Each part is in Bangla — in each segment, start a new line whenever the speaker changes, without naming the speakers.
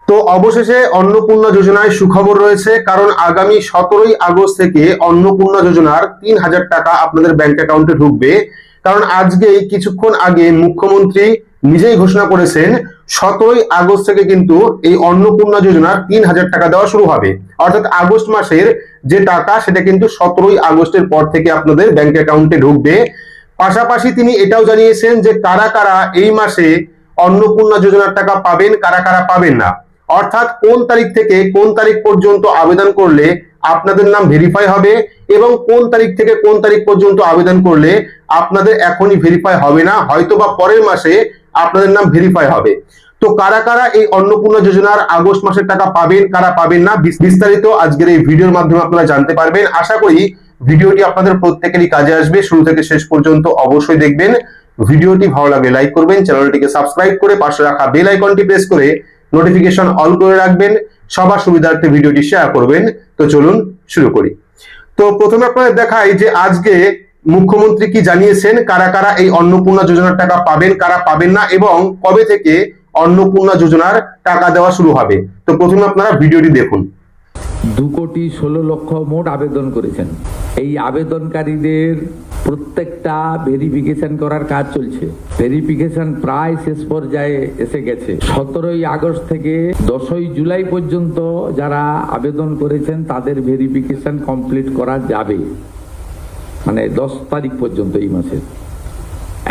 তো অবশেষে অন্নপূর্ণা যোজনায় সুখবর রয়েছে, কারণ আগামী 17ই আগস্ট থেকে অন্নপূর্ণা যোজনার 3,000 টাকা আপনাদের ব্যাংক অ্যাকাউন্টে ঢুকবে। কারণ আজকেই কিছুক্ষণ আগে মুখ্যমন্ত্রী নিজেই ঘোষণা করেছেন 17ই আগস্ট থেকে কিন্তু এই অন্নপূর্ণা যোজনার 3,000 টাকা দেওয়া শুরু হবে। অর্থাৎ আগস্ট মাসের যে টাকা সেটা কিন্তু 17ই আগস্টের পর থেকে আপনাদের ব্যাংক অ্যাকাউন্টে ঢুকবে। পাশাপাশি তিনি এটাও জানিয়েছেন যে কারা কারা এই মাসে অন্নপূর্ণা যোজনার টাকা পাবেন, কারা কারা পাবেন না। অর্থাৎ কোন তারিখ থেকে কোন তারিখ পর্যন্ত আবেদন করলে আপনাদের নাম ভেরিফাই হবে এবং কোন তারিখ থেকে কোন তারিখ পর্যন্ত আবেদন করলে আপনাদের এখনই ভেরিফাই হবে না, হয়তো বা পরের মাসে আপনাদের নাম ভেরিফাই হবে। তো কারা কারা এই অন্নপূর্ণা যোজনার আগস্ট মাসের টাকা পাবেন, কারা পাবেন না, বিস্তারিত আজকের এই ভিডিওর মাধ্যমে আপনারা জানতে পারবেন। আশা করি ভিডিওটি আপনাদের প্রত্যেকেরই কাজে আসবে। শুরু থেকে শেষ পর্যন্ত অবশ্যই দেখবেন। ভিডিওটি ভালো লাগলে লাইক করবেন, চ্যানেলটিকে সাবস্ক্রাইব করে পাশে রাখা বেল আইকনটি প্রেস করে নোটিফিকেশন অল করে রাখবেন, সবার সুবিধার্থে ভিডিওটি শেয়ার করবেন। তো চলুন শুরু করি। তো প্রথমে আপনাদের দেখাই যে আজকে মুখ্যমন্ত্রী কি জানিয়েছেন, কারা কারা এই অন্নপূর্ণা যোজনার টাকা পাবেন, কারা পাবেন না এবং কবে থেকে অন্নপূর্ণা যোজনার টাকা দেওয়া শুরু হবে। তো প্রথমে আপনারা ভিডিওটি দেখুন।
2,16,00,000 মোট আবেদন করেছেন। এই আবেদনকারীদের প্রত্যেকটা ভেরিফিকেশন করার কাজ চলছে। ভেরিফিকেশন প্রায় শেষ পর্যায়ে এসে গেছে। 17ই আগস্ট থেকে 10ই জুলাই পর্যন্ত যারা আবেদন করেছেন তাদের ভেরিফিকেশন কমপ্লিট করা যাবে, মানে 10 তারিখ পর্যন্ত এই মাসের।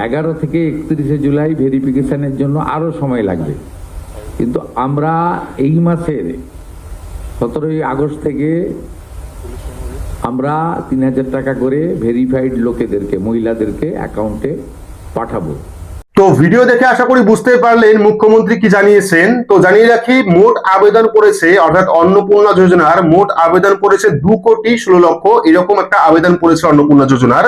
11 থেকে 31শে জুলাই ভেরিফিকেশনের জন্য আরো সময় লাগবে, কিন্তু আমরা এই মাসের 17ই আগস্ট থেকে আমরা 3,000 টাকা করে ভেরিফাইড লোকেদেরকে, মহিলাদেরকে অ্যাকাউন্টে পাঠাবো।
তো ভিডিও দেখে আশা করি বুঝতে পারলেন মুখ্যমন্ত্রী কি জানিয়েছেন। তো জানিয়ে রাখি, মোট আবেদন করেছে, অর্থাৎ অন্নপূর্ণা যোজনার মোট আবেদন করেছে 2,16,00,000, এরকম একটা আবেদন করেছে অন্নপূর্ণা যোজনার।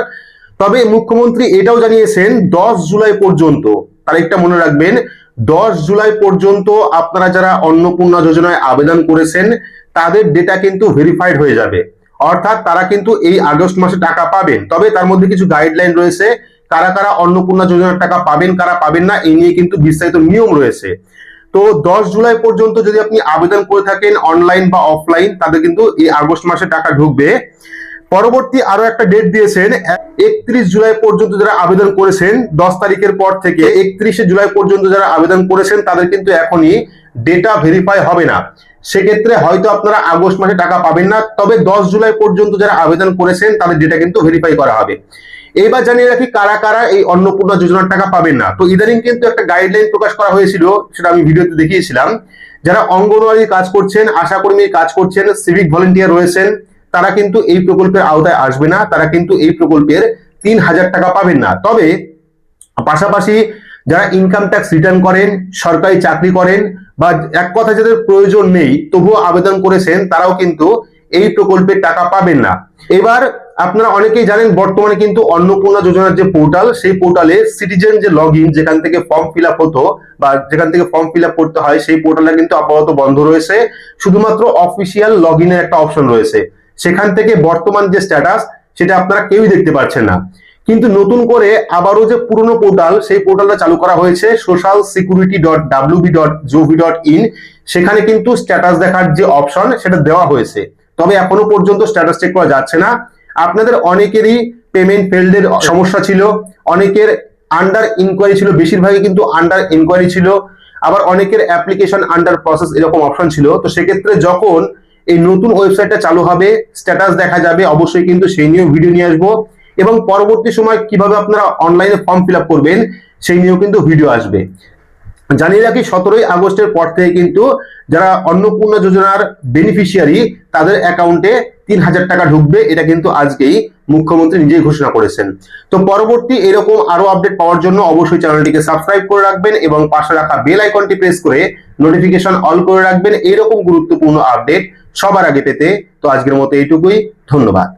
তবে মুখ্যমন্ত্রী এটাও জানিয়েছেন 10 জুলাই পর্যন্ত, তারিখটা মনে রাখবেন, 10 জুলাই পর্যন্ত আপনারা যারা অন্নপূর্ণা যোজনায় আবেদন করেছেন তাদের ডেটা কিন্তু ভেরিফাইড হয়ে যাবে। অর্থাৎ তারা কিন্তু এই আগস্ট মাসে টাকা পাবেন। তবে তার মধ্যে কিছু গাইডলাইন রয়েছে, কারা কারা অন্নপূর্ণা যোজনার টাকা পাবেন, কারা পাবেন না, এই নিয়ে কিন্তু বিস্তারিত নিয়ম রয়েছে। তো 10 জুলাই পর্যন্ত যদি আপনি আবেদন করে থাকেন অনলাইন বা অফলাইন, তাদের কিন্তু এই আগস্ট মাসে টাকা ঢুকবে। পরবর্তী আরো একটা ডেট দিয়েছেন, 31 জুলাই পর্যন্ত যারা আবেদন করেছেন, 10 তারিখের পর থেকে 31শে জুলাই পর্যন্ত যারা আবেদন করেছেন তাদের কিন্তু এখনই ডেটা ভেরিফাই হবে না। সেক্ষেত্রে হয়তো আপনারা আগস্ট মাসে টাকা পাবেন না, তবে 10 জুলাই পর্যন্ত যারা আবেদন করেছেন তাদের ডেটা কিন্তু ভেরিফাই করা হবে। এবার জানিয়ে রাখি কারা কারা এই অন্নপূর্ণা যোজনার টাকা পাবেন না। তো ইদানিং কিন্তু একটা গাইডলাইন প্রকাশ করা হয়েছিল, সেটা আমি ভিডিওতে দেখিয়েছিলাম। যারা অঙ্গনওয়াড়ি কাজ করছেন, আশাকর্মীর কাজ করছেন, সিভিক ভলেন্টিয়ার রয়েছেন, তারা কিন্তু এই প্রকল্পের আওতায় আসবে না, তারা কিন্তু এই প্রকল্পের 3,000 টাকা পাবেন না। তবে পাশাপাশি যারা ইনকাম ট্যাক্স রিটার্ন করেন, সরকারি চাকরি করেন, বা এক কথা যাদের প্রয়োজন নেই তবুও আবেদন করেছেন, তারাও কিন্তু এই প্রকল্পের টাকা পাবেন না। এবার আপনারা অনেকেই জানেন বর্তমানে কিন্তু অন্নপূর্ণা যোজনার যে পোর্টাল, সেই পোর্টালে সিটিজেন যে লগ ইন, যেখান থেকে ফর্ম ফিল আপ হতো বা যেখান থেকে ফর্ম ফিল আপ করতে হয়, সেই পোর্টালটা কিন্তু আপাতত বন্ধ রয়েছে। শুধুমাত্র অফিসিয়াল লগ ইনের একটা অপশন রয়েছে, সেখান থেকে বর্তমান যে স্ট্যাটাস সেটা আপনারা কেউই দেখতে পাচ্ছেন না। কিন্তু নতুন করে আবারও যে পুরনো পোর্টাল, সেই পোর্টালটা চালু করা হয়েছে, socialsecurity.wb.gov.in, সেখানে কিন্তু স্ট্যাটাস দেখার যে অপশন সেটা দেওয়া হয়েছে। তবে এখনো পর্যন্ত স্ট্যাটাস চেক করা যাচ্ছে না। আপনাদের অনেকেরই পেমেন্ট ফেল্ডের সমস্যা ছিল, অনেকের আন্ডার ইনকোয়ারি ছিল, বেশিরভাগই কিন্তু আন্ডার ইনকোয়ারি ছিল, আবার অনেকের অ্যাপ্লিকেশন আন্ডার প্রসেস এরকম অপশন ছিল। তো সেক্ষেত্রে যখন এই নতুন ওয়েবসাইটটা চালু হবে, স্ট্যাটাস দেখা যাবে, অবশ্যই কিন্তু সেই নিয়েও ভিডিও নিয়ে আসবো এবং পরবর্তী সময় কিভাবে আপনারা অনলাইনে ফর্ম ফিল আপ করবেন সেই নিয়েও কিন্তু ভিডিও আসবে। জানিয়ে রাখি 17ই আগস্টের পর থেকে কিন্তু যারা অন্নপূর্ণা যোজনার বেনিফিশিয়ারি তাদের অ্যাকাউন্টে 3,000 টাকা ঢুকবে, এটা কিন্তু আজকেই মুখ্যমন্ত্রী নিজেই ঘোষণা করেছেন। তো পরবর্তী এরকম আরো আপডেট পাওয়ার জন্য অবশ্যই চ্যানেলটিকে সাবস্ক্রাইব করে রাখবেন এবং পাশে রাখা বেল আইকনটি প্রেস করে নোটিফিকেশন অল করে রাখবেন, এইরকম গুরুত্বপূর্ণ আপডেট সবার আগে পেতে। তো আজকের মতো এইটুকুই, ধন্যবাদ।